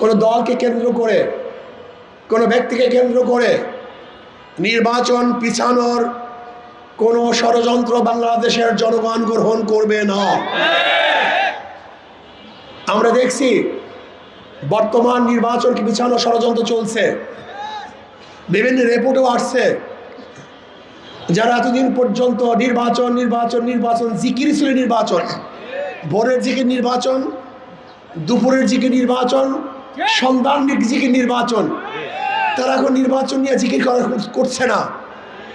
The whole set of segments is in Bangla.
কোনো দলকে কেন্দ্র করে, কোনো ব্যক্তিকে কেন্দ্র করে নির্বাচন পিছানোর কোনো ষড়যন্ত্র বাংলাদেশের জনগণ গ্রহণ করবে না। আমরা দেখছি বর্তমান নির্বাচনকে পিছানো ষড়যন্ত্র চলছে, বিভিন্ন রিপোর্টও আসছে। যারা এতদিন পর্যন্ত নির্বাচন নির্বাচন নির্বাচন জিকির ছিল, নির্বাচন ভোরের জিকির নির্বাচন, দুপুরের জিকির নির্বাচন, সন্ধ্যার জিকির নির্বাচন, তারা এখন নির্বাচন নিয়ে জিকির করছে না,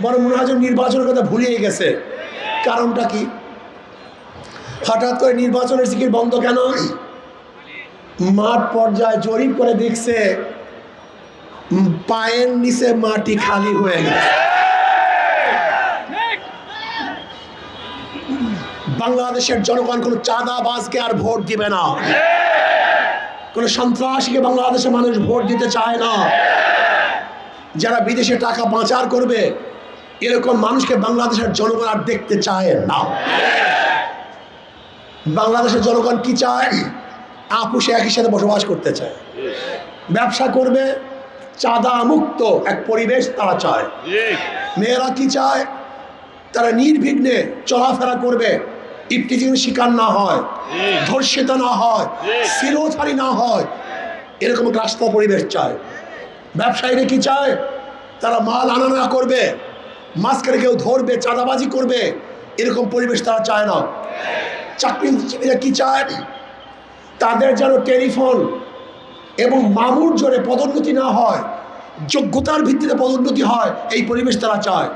বরং মনে হয় নির্বাচনের কথা ভুলিয়ে গেছে। কারণটা কি? হঠাৎ করে নির্বাচনের জিকির বন্ধ কেন? মাঠ পর্যায়ে জরিপ করে দেখছে পায়ের নিচে মাটি খালি হয়ে গেছে। বাংলাদেশের জনগণ কোনো চাঁদাবাজকে আর ভোট দিবে না, কোনো সন্ত্রাসীকে বাংলাদেশের মানুষ ভোট দিতে চায় না। যারা বিদেশে টাকা পাচার করবে এরকম মানুষকে বাংলাদেশের জনগণ আর দেখতে চায় না। বাংলাদেশের জনগণ কি চায়? আপুষে একই সাথে বসবাস করতে চায়, ব্যবসা করবে, চাঁদা মুক্ত এক পরিবেশ তারা চায়। মেয়েরা কি চায়? তারা নির্বিঘ্নে চলাফেরা করবে, ইফতিজিংয়ের শিকার না হয়, ধর্ষিত না হয়, শিরোধারী না হয়, এরকম একটা রাস্তা পরিবেশ চায়। ব্যবসায়ীরা কি চায়? তারা মাল আনা করবে, মাঝখানে কেউ ধরবে, চাঁদাবাজি করবে, এরকম পরিবেশ তারা চায় না। চাকরিজীবীরা কি চায়? তাদের যেন টেলিফোন এবং মামুর জোরে পদোন্নতি না হয়, যোগ্যতার ভিত্তিতে পদোন্নতি হয়, এই পরিবেশ তারা চায়।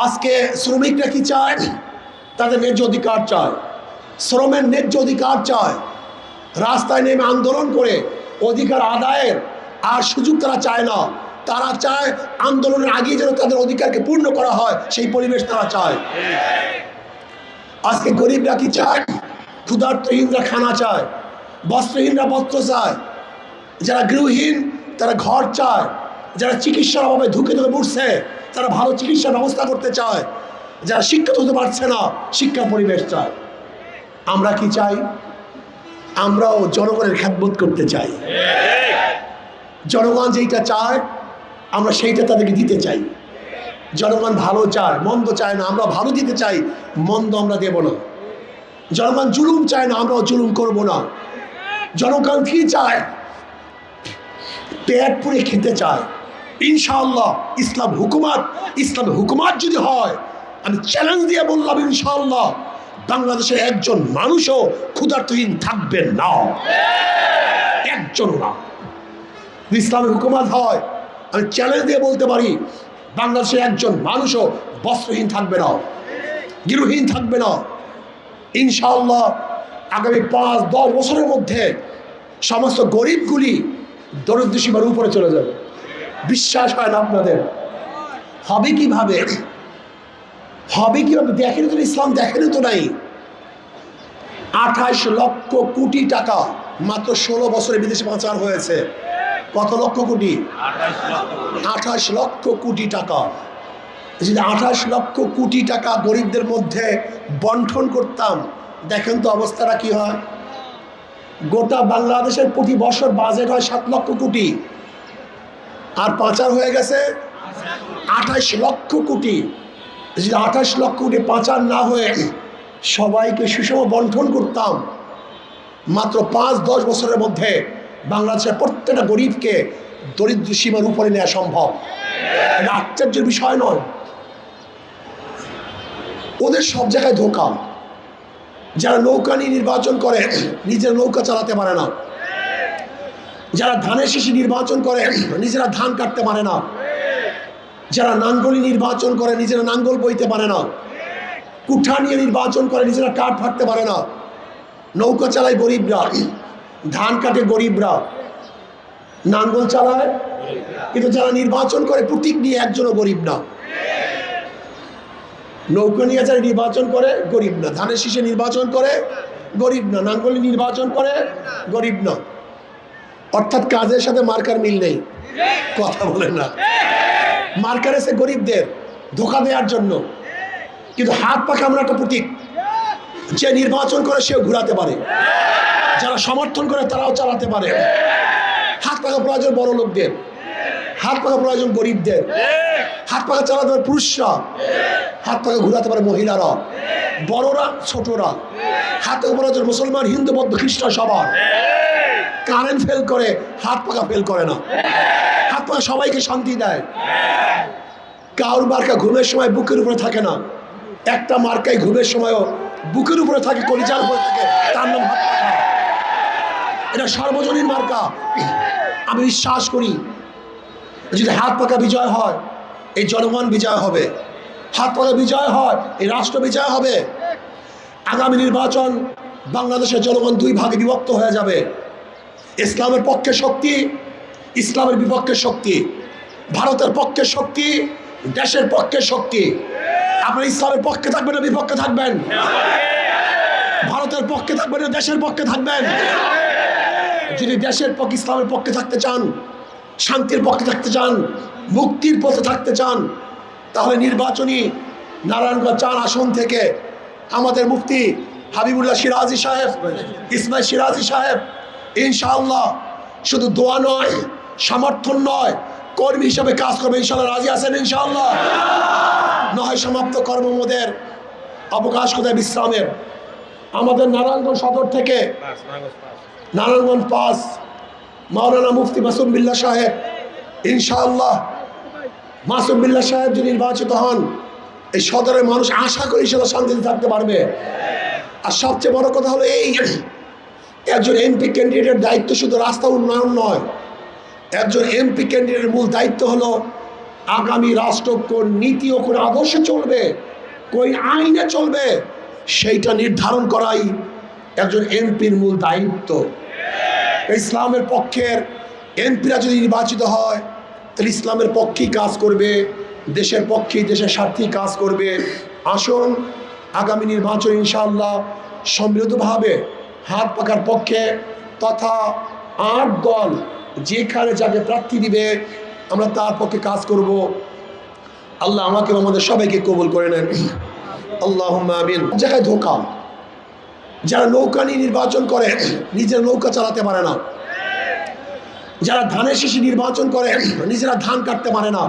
আজকে শ্রমিকরা কি চায়? তাদের ন্যায্য অধিকার চায়, শ্রমের ন্যায্য অধিকার চায়। রাস্তায় নেমে আন্দোলন করে অধিকার আদায়ের আর সুযোগ তারা চায় না। তারা চায় আন্দোলনের আগে যেন তাদের অধিকারকে পূর্ণ করা হয়, সেই পরিবেশ তারা চায়। আজকে গরিবরা কি চায়? ক্ষুধার্তহীনরা খানা চায়, বস্ত্রহীনরা বস্ত্র চায়, যারা গৃহহীন তারা ঘর চায়, যারা চিকিৎসার অভাবে ধুকে ধুকে মরছে তারা ভালো চিকিৎসার ব্যবস্থা করতে চায়, যারা শিক্ষিত হতে পারছে না শিক্ষা পরিবেশ চায়। আমরা কি চাই? আমরাও জনগণের খেদমত করতে চাই। জনগণ যেইটা চায় আমরা সেইটা তাদেরকে দিতে চাই। জনগণ ভালো চায়, মন্দ চায় না, আমরা ভালো দিতে চাই, মন্দ আমরা দেব না। জনগণ জুলুম চায় না, আমরাও জুলুম করব না। জনগণ কি চায়? পেট পুড়ে খেতে চায়। ইনশাআল্লাহ ইসলাম হুকুমাত যদি হয়, আমি চ্যালেঞ্জ দিয়ে বললাম ইনশাআল্লাহ বাংলাদেশে একজন মানুষও ক্ষুধার্তহীন থাকবে না, একজন না। ইসলামের হুকুমাত হয়, আমি চ্যালেঞ্জ দিয়ে বলতে পারি বাংলাদেশে একজন মানুষও বস্ত্রহীন থাকবে না, গৃহহীন থাকবে না। ইনশাআল্লাহ আগামী 5-10 বছরের মধ্যে সমস্ত গরিবগুলি দরিদ্র সীমার উপরে চলে যাবে। বিশ্বাস হয় না আপনাদের? হবে কিভাবে? দেখেনি তো, ইসলাম দেখেনি তো নাই। 28 লক্ষ কোটি টাকা মাত্র 16 বছরে বিদেশে পাচার হয়েছে। কত লক্ষ কোটি? 28 লক্ষ কোটি টাকা। যদি 28 লক্ষ কোটি টাকা গরিবদের মধ্যে বন্টন করতাম, দেখেন তো অবস্থাটা কি হয়। গোটা বাংলাদেশের প্রতি বছর বাজেট হয় 7 লক্ষ কোটি, আর পাচার হয়ে গেছে 28 লক্ষ কোটি। যদি 28 লক্ষ কোটি পাচার না হয়ে সবাইকে সুষম বন্টন করতাম, মাত্র 5-10 বছরের মধ্যে বাংলাদেশের প্রত্যেকটা গরিবকে দরিদ্র সীমার উপরে নেওয়া সম্ভব। এটা আশ্চর্যের বিষয় নয়। ওদের সব জায়গায় ধোঁকা। যারা নৌকা নিয়ে নির্বাচন করে নিজের নৌকা চালাতে পারে না, যারা ধানের শীষে নির্বাচন করে নিজেরা ধান কাটতে পারে না, যারা নাঙ্গলি নির্বাচন করে নিজেরা নাঙ্গল বইতে পারে না, কুঠা নিয়ে নির্বাচন করে নিজেরা কাঠ ফাটতে পারে না। নৌকা চালায় গরিবরা, ধান কাটে গরিবরা, নাঙ্গল চালায়, কিন্তু যারা নির্বাচন করে প্রতীক নিয়ে একজনও গরিব না। নৌকা নিয়ে যারা নির্বাচন করে গরিব না, ধানের শীষে নির্বাচন করে গরিব না, নাঙ্গলি নির্বাচন করে গরিব না। অর্থাৎ কাজের সাথে মার্কার মিল নেই। কথা বলে না, মার্কার এসে গরিবদের ধোঁকা দেওয়ার জন্য, কিন্তু হাত পা কামড়াটা প্রতীক। যে নির্বাচন করে সেও ঘুরাতে পারে, যারা সমর্থন করে তারাও চালাতে পারে। হাত পাখা প্রয়োজন বড় লোকদের, হাত পাখা প্রয়োজন গরিবদের, হাত পাখা চালাতে পারে পুরুষরা, হাত পাখা ঘুরাতে পারে মহিলারা, বড়রা ছোটরা। হাত পাখা প্রয়োজন মুসলমান, হিন্দু, বৌদ্ধ, খ্রিস্টান সবার। কারেন্ট ফেল করে, হাত পাখা ফেল করে না। হাত পাখা সবাইকে শান্তি দেয়। কাউর মার্কা ঘুমের সময় বুকের উপরে থাকে না, একটা মার্কাই ঘুমের সময়ও বুকের উপরে থাকে, কলিজার উপরে থাকে, তার নাম হাত পাখা। এটা সর্বজনীন মার্কা। আমি বিশ্বাস করি যদি হাত পাখা বিজয় হয়, এই জনগণ বিজয় হবে। হাত পাখা বিজয় হয়, এই রাষ্ট্র বিজয় হবে। আগামী নির্বাচন বাংলাদেশের জনগণ দুই ভাগে বিভক্ত হয়ে যাবে। ইসলামের পক্ষে শক্তি, ইসলামের বিপক্ষে শক্তি। ভারতের পক্ষে শক্তি, দেশের পক্ষে শক্তি। আপনারা ইসলামের পক্ষে থাকবেন না বিপক্ষে থাকবেন? ভারতের পক্ষে থাকবেন না দেশের পক্ষে থাকবেন? যদি দেশের পক্ষে, ইসলামের পক্ষে থাকতে চান, শান্তির পক্ষে থাকতে চান, মুক্তির পথে থাকতে চান, তাহলে নির্বাচনী নারায়ণগঞ্জ 4 আসন থেকে আমাদের মুফতি হাবিবুল্লাহ সিরাজি সাহেব, ইসমাইল সিরাজি সাহেব ইনশাআল্লাহ শুধু দোয়া নয়, সমর্থন নয়, কর্মী হিসেবে কাজ করবে। ইনশাআল্লাহ রাজি আছেন? ইনশাআল্লাহ। নয় সমাপ্ত কর্মমোদের অবকাশ কোথায় বিশ্রামের। আমাদের নারায়ণগঞ্জ সদর থেকে নারায়ণগঞ্জ 5 মাওলানা মুফতি মাসুম বিল্লাহ সাহেব, ইনশাআল্লাহ মাসুম বিল্লাহ সাহেব যদি নির্বাচিত হন, এই সদরের মানুষ আশা করি সেটা শান্তিতে থাকতে পারবে। আর সবচেয়ে বড় কথা হলো এই, একজন এমপি ক্যান্ডিডেটের দায়িত্ব শুধু রাস্তা উন্নয়ন নয়। একজন এমপি ক্যান্ডিডেটের মূল দায়িত্ব হলো আগামী রাষ্ট্র কোন নীতি ও কোন আদর্শে চলবে, কোন আইনে চলবে, সেইটা নির্ধারণ করাই একজন এমপির মূল দায়িত্ব। ইসলামের পক্ষের এমপিরা যদি নির্বাচিত হয়, তাহলে ইসলামের পক্ষেই কাজ করবে, দেশের পক্ষেই, দেশের স্বার্থেই কাজ করবে। আসুন আগামী নির্বাচন ইনশাআল্লাহ সম্মিলিতভাবে হাত পাখার পক্ষে তথা 8 দল যেখানে যাকে প্রার্থী দিবে আমরা তার পক্ষে কাজ করব। আল্লাহ আমাকে আমাদের সবাইকে কবুল করে নেন, আল্লাহুম্মা আমিন। জায়গায় ধোঁকা, যারা নৌকা নিয়ে নির্বাচন করে নিজের নৌকা চালাতে পারে না, যারা ধানের শীষে নির্বাচন করে নিজেরা ধান কাটতে পারে না,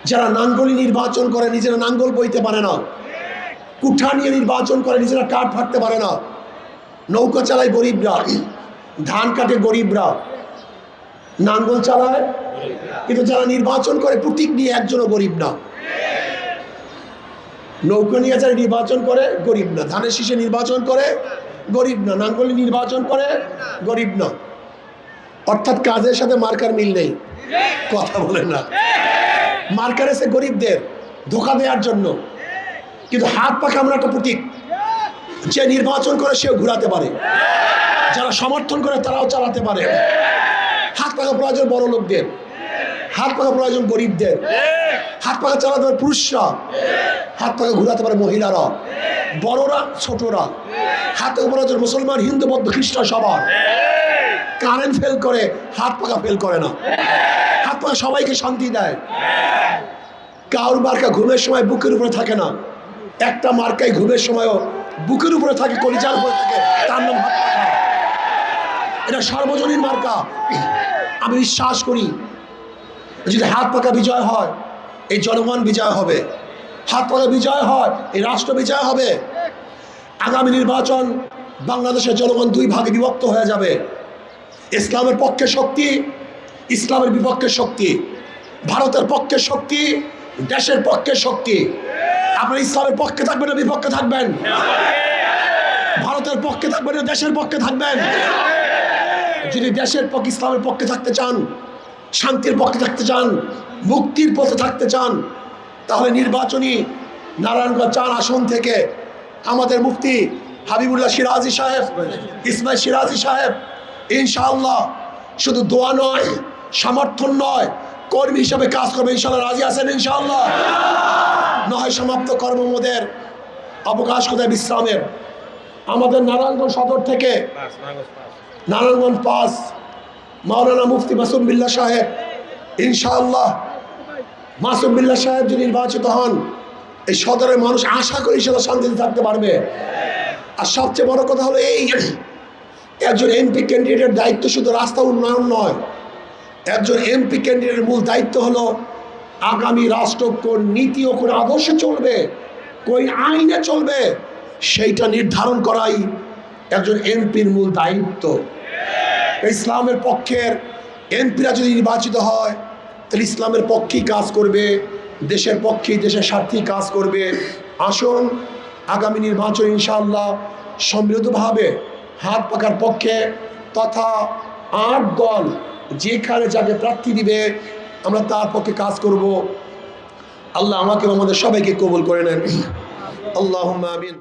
যারা নাঙ্গলি নির্বাচন করে নিজেরা নাঙ্গল বইতে পারে না, কুঠা নিয়ে নির্বাচন করে নিজেরা কাঠ ফাটতে পারে না। নৌকা চালায় গরিবরা, ধান কাটে গরিবরা, নাঙ্গল চালায়, কিন্তু যারা নির্বাচন করে প্রতীক নিয়ে একজনও গরিব না। নৌকা নিয়ে যারা নির্বাচন করে গরিব না, ধানের শীষে নির্বাচন করে গরিব না, নাঙ্গলি নির্বাচন করে গরিব না। অর্থাৎ কাজের সাথে মার্কার মিল নেই। কথা বলেন না, মার্কার এসে গরিবদের ধোঁকা দেওয়ার জন্য। কিন্তু হাত পাখা আমরা একটা প্রতীক, যে নির্বাচন করে সেও ঘুরাতে পারে, যারা সমর্থন করে তারাও চালাতে পারে। হাত পাখা প্রয়োজন বড় লোকদের, হাত পাখা প্রয়োজন গরিবদের, হাত পাখা চালাতে পারে পুরুষরা, হাত পাখা ঘুরাতে পারে মহিলারা, বড়রা ছোটরা। হাত পাখা প্রয়োজন মুসলমান, হিন্দু, বৌদ্ধ, খ্রিস্টান সবার। কারেন্ট ফেল করে, হাত পাখা ফেল করে না। হাত পাখা সবাইকে শান্তি দেয়। কাউর মার্কা ঘুমের সময় বুকের উপরে থাকে না, একটা মার্কাই ঘুমের সময়ও বুকের উপরে থাকে, কলিজার উপরে থাকে, তার নাম হাত পাখা। এটা সর্বজনীন মার্কা। আমি বিশ্বাস করি যদি হাত পাখা বিজয় হয়, এই জনগণ বিজয় হবে। হাত পাখা বিজয় হয়, এই রাষ্ট্র বিজয় হবে। আগামী নির্বাচন বাংলাদেশের জনগণ দুই ভাগে বিভক্ত হয়ে যাবে। ইসলামের পক্ষে শক্তি, ইসলামের বিপক্ষে শক্তি। ভারতের পক্ষে শক্তি, দেশের পক্ষে শক্তি। আপনারা ইসলামের পক্ষে থাকবেন না বিপক্ষে থাকবেন? ভারতের পক্ষে থাকবেন না দেশের পক্ষে থাকবেন? যদি দেশের পক্ষে, ইসলামের পক্ষে থাকতে চান, শান্তির পক্ষে থাকতে চান, মুক্তির পথে থাকতে চান, তাহলে নির্বাচনী নারায়ণগঞ্জ 4 আসন থেকে আমাদের মুফতি হাবিবুল্লাহ সিরাজি সাহেব, ইসমাইল সিরাজি সাহেব ইনশাআল্লাহ শুধু দোয়া নয়, সমর্থন নয়, কর্মী হিসেবে কাজ করবে। ইনশাআল্লাহ রাজি আছেন? ইনশাআল্লাহ। নয় সমাপ্ত কর্মমোদের অবকাশ কোথায় বিশ্রামের। আমাদের নারায়ণগঞ্জ সদর থেকে নারায়ণগঞ্জ 5 মাওলানা মুফতি মাসুম বিল্লাহ সাহেব ইনশাআল্লাহ মাসুম বিল্লাহ সাহেব যদি নির্বাচিত হন, এই সদরের মানুষ আশা করি সেটা শান্তিতে থাকতে পারবে। আর সবচেয়ে বড় কথা হলো এই, একজন এমপি ক্যান্ডিডেটের দায়িত্ব শুধু রাস্তা উন্নয়ন নয়, একজন এমপি ক্যান্ডিডেটের মূল দায়িত্ব হলো আগামী রাষ্ট্র কোন নীতি ও কোন আদর্শে চলবে, কোন আইনে চলবে, সেইটা নির্ধারণ করাই একজন এমপির মূল দায়িত্ব। ইসলামের পক্ষের এমপিরা যদি নির্বাচিত হয় তাহলে ইসলামের পক্ষেই কাজ করবে, দেশের পক্ষেই, দেশের স্বার্থেই কাজ করবে। আসুন আগামী নির্বাচন ইনশাআল্লাহ সম্মিলিতভাবে হাত পাকার পক্ষে তথা ৮ দল যেখানে যাকে প্রার্থী দিবে আমরা তার পক্ষে কাজ করব। আল্লাহ আমাকে আমাদের সবাইকে কবুল করে নেন। আল্লাহুম্মা আমিন।